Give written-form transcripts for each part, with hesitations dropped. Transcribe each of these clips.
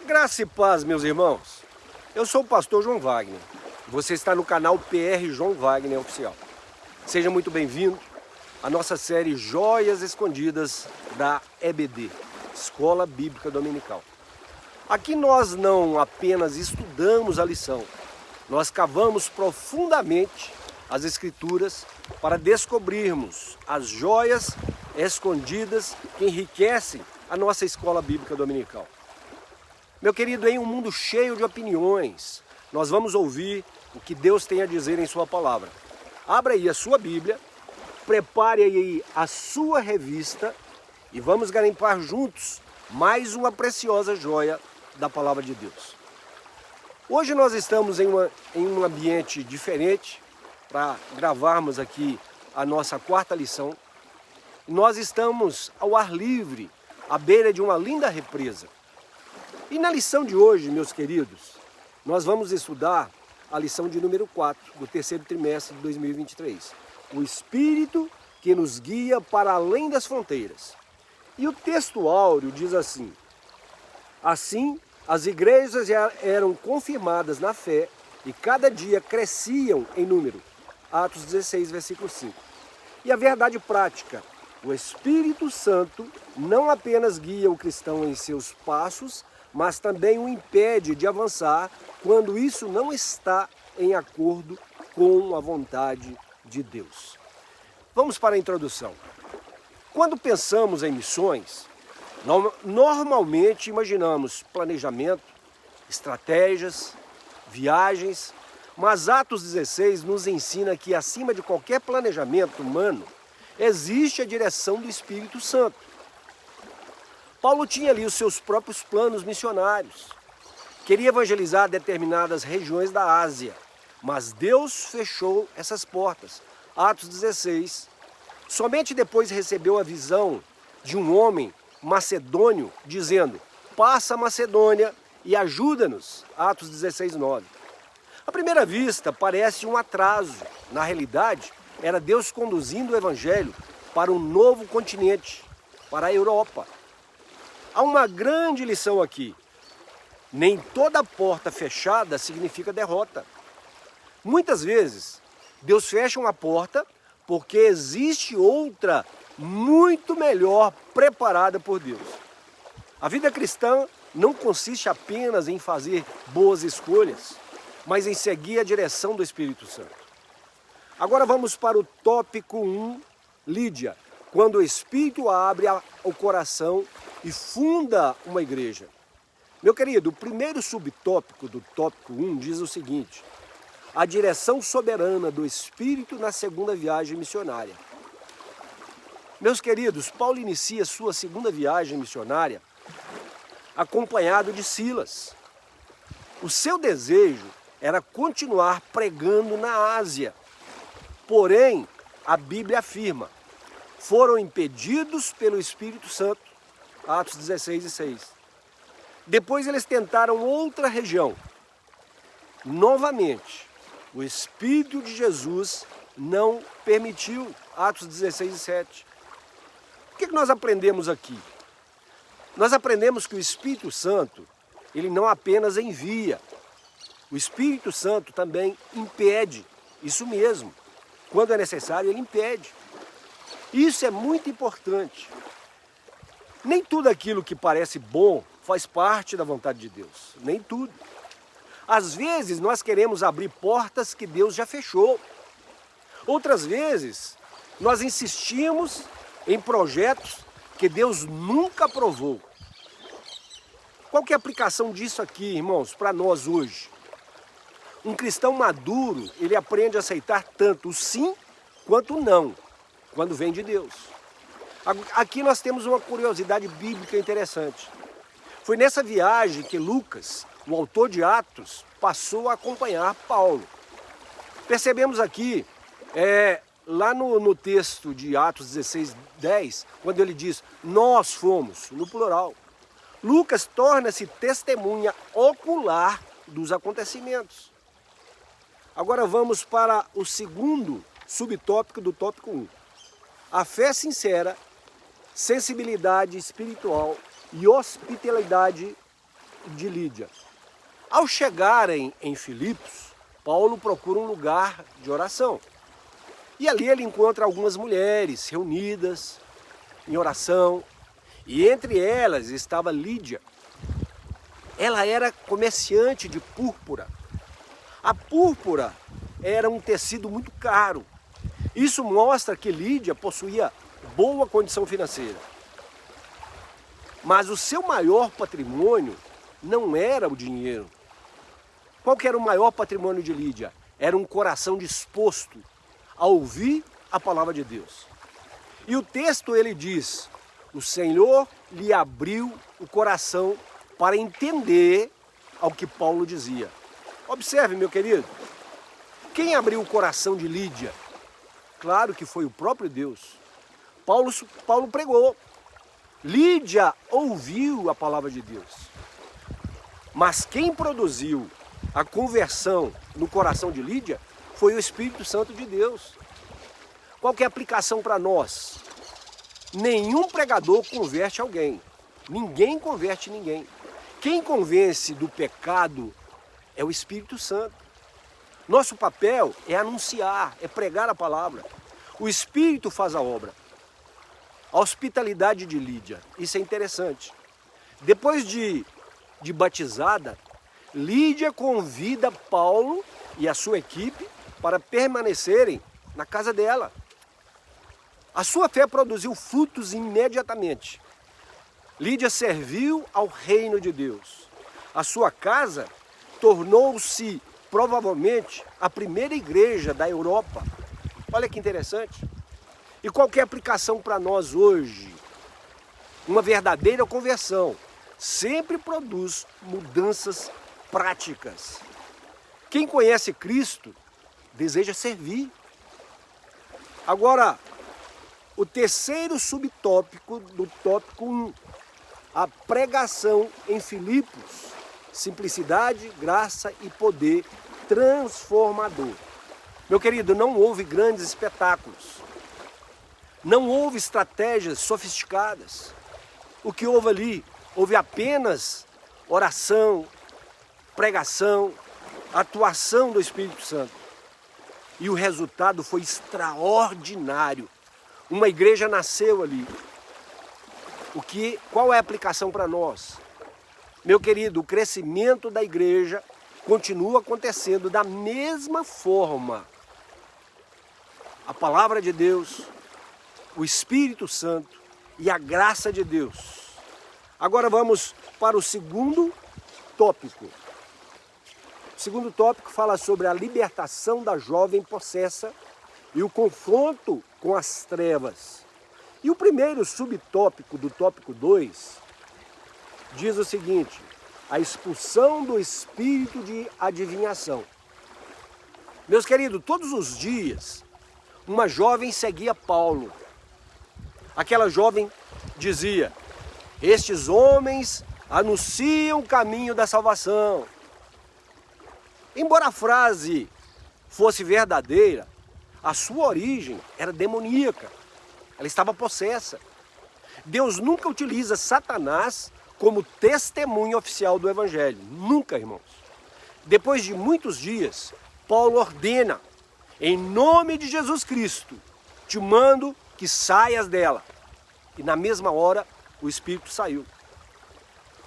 Graça e paz, meus irmãos. Eu sou o pastor João Wagner. Você está no canal PR João Wagner Oficial. Seja muito bem-vindo à nossa série Joias Escondidas da EBD, Escola Bíblica Dominical. Aqui nós não apenas estudamos a lição, nós cavamos profundamente as Escrituras para descobrirmos as joias escondidas que enriquecem a nossa Escola Bíblica Dominical. Meu querido, em um mundo cheio de opiniões, nós vamos ouvir o que Deus tem a dizer em sua palavra. Abra aí a sua Bíblia, prepare aí a sua revista e vamos garimpar juntos mais uma preciosa joia da palavra de Deus. Hoje nós estamos em um ambiente diferente para gravarmos aqui a nossa quarta lição. Nós estamos ao ar livre, à beira de uma linda represa. E na lição de hoje, meus queridos, nós vamos estudar a lição de número 4 do terceiro trimestre de 2023. O Espírito que nos guia para além das fronteiras. E o texto áureo diz assim: assim, as igrejas eram confirmadas na fé e cada dia cresciam em número. Atos 16, versículo 5. E a verdade prática: o Espírito Santo não apenas guia o cristão em seus passos, mas também o impede de avançar quando isso não está em acordo com a vontade de Deus. Vamos para a introdução. Quando pensamos em missões, normalmente imaginamos planejamento, estratégias, viagens, mas Atos 16 nos ensina que acima de qualquer planejamento humano, existe a direção do Espírito Santo. Paulo tinha ali os seus próprios planos missionários. Queria evangelizar determinadas regiões da Ásia, mas Deus fechou essas portas. Atos 16. Somente depois recebeu a visão de um homem macedônio dizendo: passa a Macedônia e ajuda-nos. Atos 16, 9. À primeira vista parece um atraso. Na realidade, era Deus conduzindo o evangelho para um novo continente, para a Europa. Há uma grande lição aqui. Nem toda porta fechada significa derrota. Muitas vezes, Deus fecha uma porta porque existe outra muito melhor preparada por Deus. A vida cristã não consiste apenas em fazer boas escolhas, mas em seguir a direção do Espírito Santo. Agora vamos para o tópico 1, Lídia, quando o Espírito abre o coração e funda uma igreja. Meu querido, o primeiro subtópico do tópico 1 diz o seguinte: a direção soberana do Espírito na segunda viagem missionária. Meus queridos, Paulo inicia sua segunda viagem missionária acompanhado de Silas. O seu desejo era continuar pregando na Ásia. Porém, a Bíblia afirma: foram impedidos pelo Espírito Santo. Atos 16 e 6. Depois eles tentaram outra região. Novamente, o Espírito de Jesus não permitiu. Atos 16 e 7. O que nós aprendemos aqui? Nós aprendemos que o Espírito Santo, ele não apenas envia. O Espírito Santo também impede. Isso mesmo. Quando é necessário, ele impede. Isso é muito importante. Nem tudo aquilo que parece bom faz parte da vontade de Deus. Nem tudo. Às vezes nós queremos abrir portas que Deus já fechou. Outras vezes nós insistimos em projetos que Deus nunca aprovou. Qual que é a aplicação disso aqui, irmãos, para nós hoje? Um cristão maduro, ele aprende a aceitar tanto o sim quanto o não, quando vem de Deus. Aqui nós temos uma curiosidade bíblica interessante. Foi nessa viagem que Lucas, o autor de Atos, passou a acompanhar Paulo. Percebemos aqui, lá no texto de Atos 16, 10, quando ele diz, nós fomos, no plural. Lucas torna-se testemunha ocular dos acontecimentos. Agora vamos para o segundo subtópico do tópico 1. A fé sincera, sensibilidade espiritual e hospitalidade de Lídia. Ao chegarem em Filipos, Paulo procura um lugar de oração. E ali ele encontra algumas mulheres reunidas em oração, e entre elas estava Lídia. Ela era comerciante de púrpura. A púrpura era um tecido muito caro. Isso mostra que Lídia possuía boa condição financeira. Mas o seu maior patrimônio não era o dinheiro. Qual que era o maior patrimônio de Lídia? Era um coração disposto a ouvir a palavra de Deus. E o texto ele diz: o Senhor lhe abriu o coração para entender ao que Paulo dizia. Observe, meu querido, quem abriu o coração de Lídia? Claro que foi o próprio Deus. Paulo pregou. Lídia ouviu a palavra de Deus. Mas quem produziu a conversão no coração de Lídia foi o Espírito Santo de Deus. Qual que é a aplicação para nós? Nenhum pregador converte alguém. Ninguém converte ninguém. Quem convence do pecado é o Espírito Santo. Nosso papel é anunciar, é pregar a palavra. O Espírito faz a obra. A hospitalidade de Lídia, isso é interessante. Depois de batizada, Lídia convida Paulo e a sua equipe para permanecerem na casa dela. A sua fé produziu frutos imediatamente. Lídia serviu ao reino de Deus. A sua casa tornou-se provavelmente a primeira igreja da Europa. Olha que interessante. E qual que é a aplicação para nós hoje? Uma verdadeira conversão sempre produz mudanças práticas. Quem conhece Cristo deseja servir. Agora, o terceiro subtópico do tópico 1, a pregação em Filipos, simplicidade, graça e poder transformador. Meu querido, não houve grandes espetáculos, não houve estratégias sofisticadas. O que houve ali? Houve apenas oração, pregação, atuação do Espírito Santo. E o resultado foi extraordinário. Uma igreja nasceu ali. Qual é a aplicação para nós? Meu querido, o crescimento da igreja continua acontecendo da mesma forma. A palavra de Deus, o Espírito Santo e a graça de Deus. Agora vamos para o segundo tópico. O segundo tópico fala sobre a libertação da jovem possessa e o confronto com as trevas. E o primeiro subtópico do tópico 2 diz o seguinte: a expulsão do espírito de adivinhação. Meus queridos, todos os dias, uma jovem seguia Paulo. Aquela jovem dizia: estes homens anunciam o caminho da salvação. Embora a frase fosse verdadeira, a sua origem era demoníaca. Ela estava possessa. Deus nunca utiliza Satanás como testemunha oficial do Evangelho. Nunca, irmãos. Depois de muitos dias, Paulo ordena: em nome de Jesus Cristo, te mando que saias dela. E na mesma hora, o espírito saiu.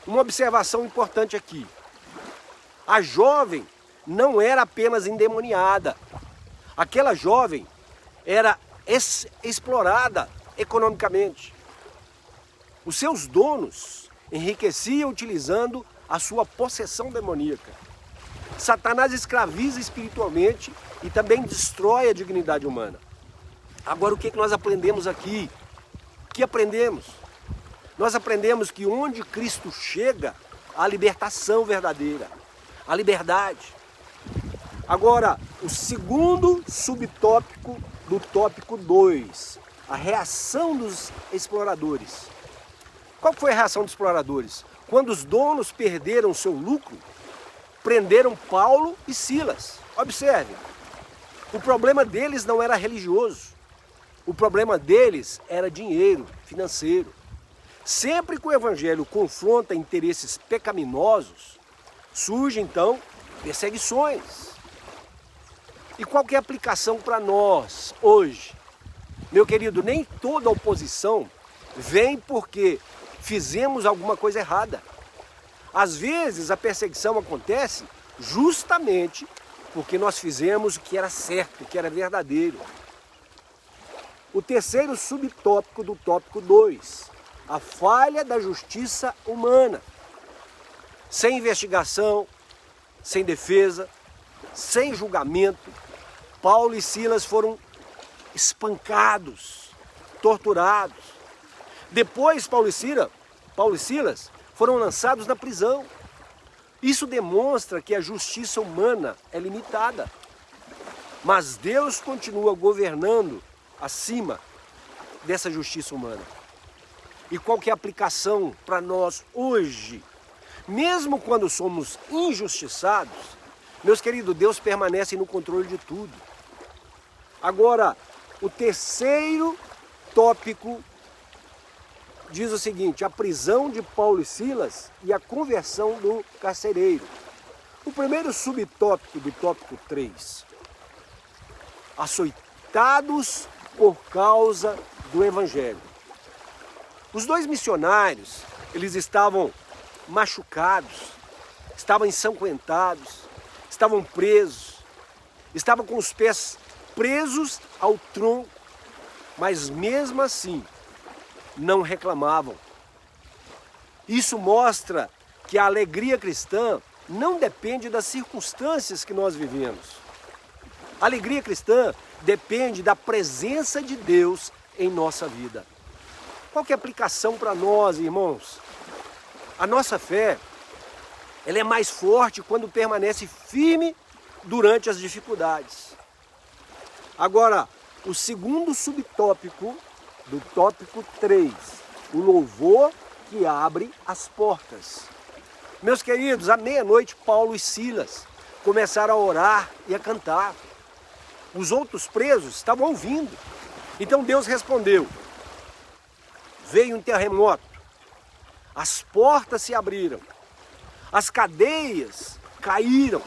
Uma observação importante aqui: a jovem não era apenas endemoniada. Aquela jovem era explorada economicamente. Os seus donos enriqueciam utilizando a sua possessão demoníaca. Satanás escraviza espiritualmente e também destrói a dignidade humana. Agora, o que nós aprendemos aqui? O que aprendemos? Nós aprendemos que onde Cristo chega, há libertação verdadeira, a liberdade. Agora, o segundo subtópico do tópico 2, a reação dos exploradores. Qual foi a reação dos exploradores? Quando os donos perderam seu lucro, prenderam Paulo e Silas. Observe, o problema deles não era religioso, o problema deles era dinheiro, financeiro. Sempre que o evangelho confronta interesses pecaminosos, surgem então perseguições. E qual que é a aplicação para nós hoje? Meu querido, nem toda oposição vem porque fizemos alguma coisa errada. Às vezes a perseguição acontece justamente porque nós fizemos o que era certo, o que era verdadeiro. O terceiro subtópico do tópico 2, a falha da justiça humana. Sem investigação, sem defesa, sem julgamento, Paulo e Silas foram espancados, torturados. Depois Paulo e Silas foram lançados na prisão. Isso demonstra que a justiça humana é limitada. Mas Deus continua governando acima dessa justiça humana. E qual que é a aplicação para nós hoje? Mesmo quando somos injustiçados, meus queridos, Deus permanece no controle de tudo. Agora, o terceiro tópico diz o seguinte: a prisão de Paulo e Silas e a conversão do carcereiro. O primeiro subtópico do tópico 3, açoitados por causa do evangelho. Os dois missionários, eles estavam machucados, estavam ensanguentados, estavam presos, estavam com os pés presos ao tronco, mas mesmo assim não reclamavam. Isso mostra que a alegria cristã não depende das circunstâncias que nós vivemos. A alegria cristã depende da presença de Deus em nossa vida. Qual que é a aplicação para nós, irmãos? A nossa fé, ela é mais forte quando permanece firme durante as dificuldades. Agora, o segundo subtópico do tópico 3, o louvor que abre as portas. Meus queridos, à meia-noite, Paulo e Silas começaram a orar e a cantar. Os outros presos estavam ouvindo. Então Deus respondeu. Veio um terremoto, as portas se abriram, as cadeias caíram.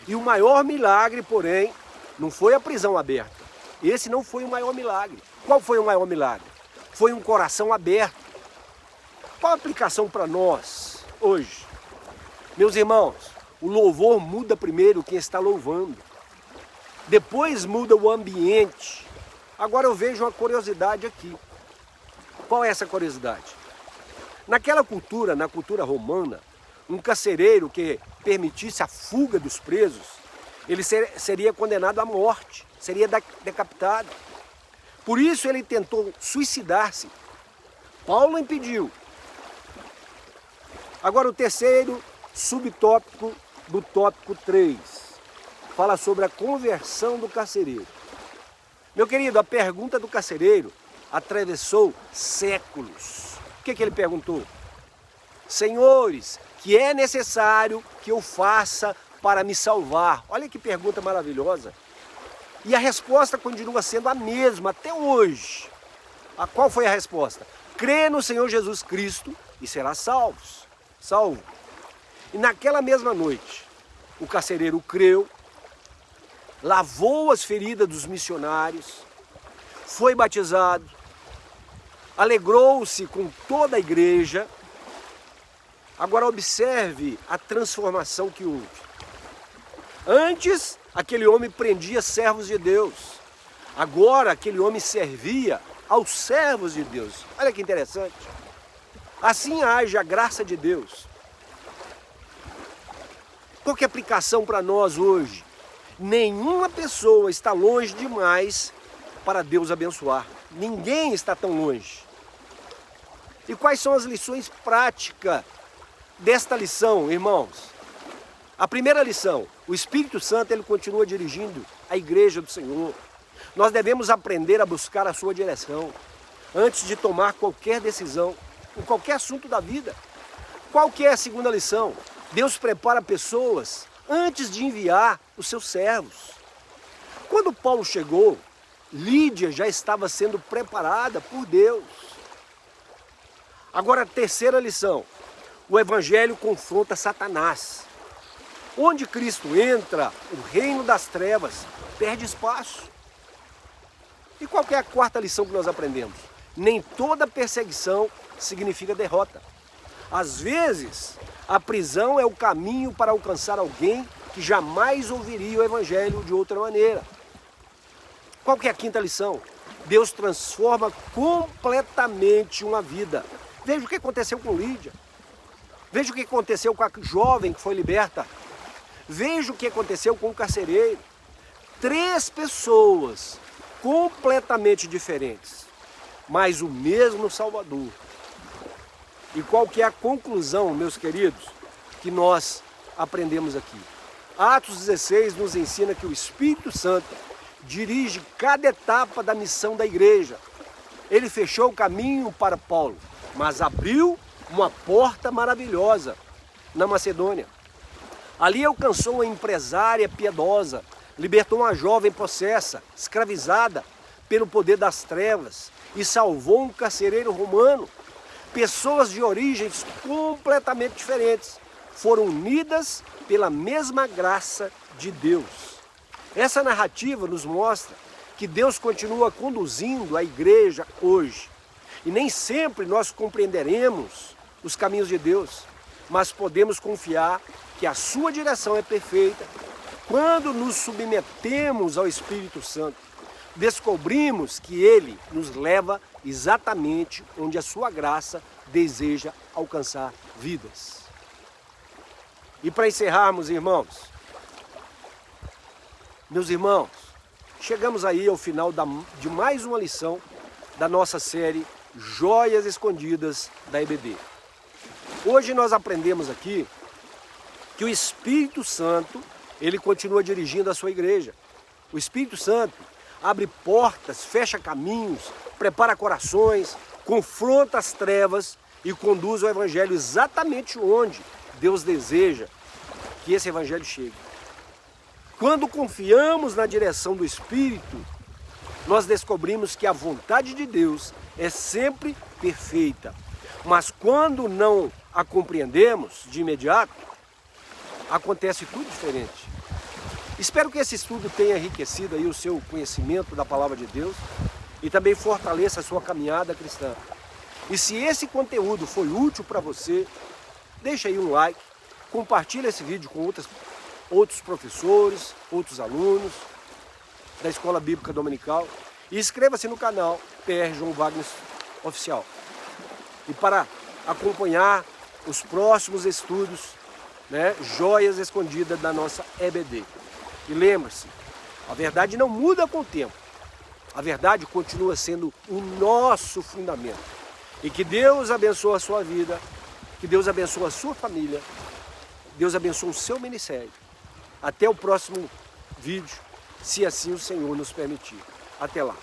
E o maior milagre, porém, não foi a prisão aberta. Esse não foi o maior milagre. Qual foi o maior milagre? Foi um coração aberto. Qual a aplicação para nós hoje? Meus irmãos, o louvor muda primeiro quem está louvando. Depois muda o ambiente. Agora eu vejo uma curiosidade aqui. Qual é essa curiosidade? Naquela cultura, na cultura romana, um carcereiro que permitisse a fuga dos presos, ele seria condenado à morte, seria decapitado. Por isso ele tentou suicidar-se. Paulo impediu. Agora o terceiro subtópico do tópico 3 fala sobre a conversão do carcereiro. Meu querido, a pergunta do carcereiro atravessou séculos. O que ele perguntou? Senhores, que é necessário que eu faça para me salvar? Olha que pergunta maravilhosa. E a resposta continua sendo a mesma até hoje. Qual foi a resposta? Crê no Senhor Jesus Cristo e será salvo. E naquela mesma noite, o carcereiro creu, lavou as feridas dos missionários, foi batizado, alegrou-se com toda a igreja. Agora observe a transformação que houve. Antes, aquele homem prendia servos de Deus. Agora, aquele homem servia aos servos de Deus. Olha que interessante. Assim age a graça de Deus. Qual que é a aplicação para nós hoje? Nenhuma pessoa está longe demais para Deus abençoar. Ninguém está tão longe. E quais são as lições práticas desta lição, irmãos? A primeira lição, o Espírito Santo ele continua dirigindo a igreja do Senhor. Nós devemos aprender a buscar a sua direção antes de tomar qualquer decisão, em qualquer assunto da vida. Qual que é a segunda lição? Deus prepara pessoas antes de enviar os seus servos. Quando Paulo chegou, Lídia já estava sendo preparada por Deus. Agora, a terceira lição. O Evangelho confronta Satanás. Onde Cristo entra, o reino das trevas perde espaço. E qual que é a quarta lição que nós aprendemos? Nem toda perseguição significa derrota. Às vezes, a prisão é o caminho para alcançar alguém que jamais ouviria o Evangelho de outra maneira. Qual que é a quinta lição? Deus transforma completamente uma vida. Veja o que aconteceu com Lídia. Veja o que aconteceu com a jovem que foi liberta. Veja o que aconteceu com o carcereiro. 3 pessoas completamente diferentes, mas o mesmo Salvador. E qual que é a conclusão, meus queridos, que nós aprendemos aqui? Atos 16 nos ensina que o Espírito Santo dirige cada etapa da missão da igreja. Ele fechou o caminho para Paulo, mas abriu uma porta maravilhosa na Macedônia. Ali alcançou uma empresária piedosa, libertou uma jovem possessa, escravizada pelo poder das trevas e salvou um carcereiro romano. Pessoas de origens completamente diferentes foram unidas pela mesma graça de Deus. Essa narrativa nos mostra que Deus continua conduzindo a igreja hoje. E nem sempre nós compreenderemos os caminhos de Deus, mas podemos confiar que a sua direção é perfeita. Quando nos submetemos ao Espírito Santo, descobrimos que Ele nos leva exatamente onde a sua graça deseja alcançar vidas. E para encerrarmos, meus irmãos, chegamos aí ao final de mais uma lição da nossa série Joias Escondidas da EBD. Hoje nós aprendemos aqui que o Espírito Santo, ele continua dirigindo a sua igreja. O Espírito Santo abre portas, fecha caminhos, prepara corações, confronta as trevas e conduz o Evangelho exatamente onde Deus deseja que esse Evangelho chegue. Quando confiamos na direção do Espírito, nós descobrimos que a vontade de Deus é sempre perfeita. Mas quando não a compreendemos de imediato, acontece tudo diferente. Espero que esse estudo tenha enriquecido aí o seu conhecimento da Palavra de Deus e também fortaleça a sua caminhada cristã. E se esse conteúdo foi útil para você, deixa aí um like, compartilha esse vídeo com outros professores, outros alunos da Escola Bíblica Dominical e inscreva-se no canal PR João Wagner Oficial. E para acompanhar os próximos estudos, joias escondidas da nossa EBD. E lembre-se, a verdade não muda com o tempo. A verdade continua sendo o nosso fundamento. E que Deus abençoe a sua vida, que Deus abençoe a sua família, Deus abençoe o seu ministério. Até o próximo vídeo, se assim o Senhor nos permitir. Até lá.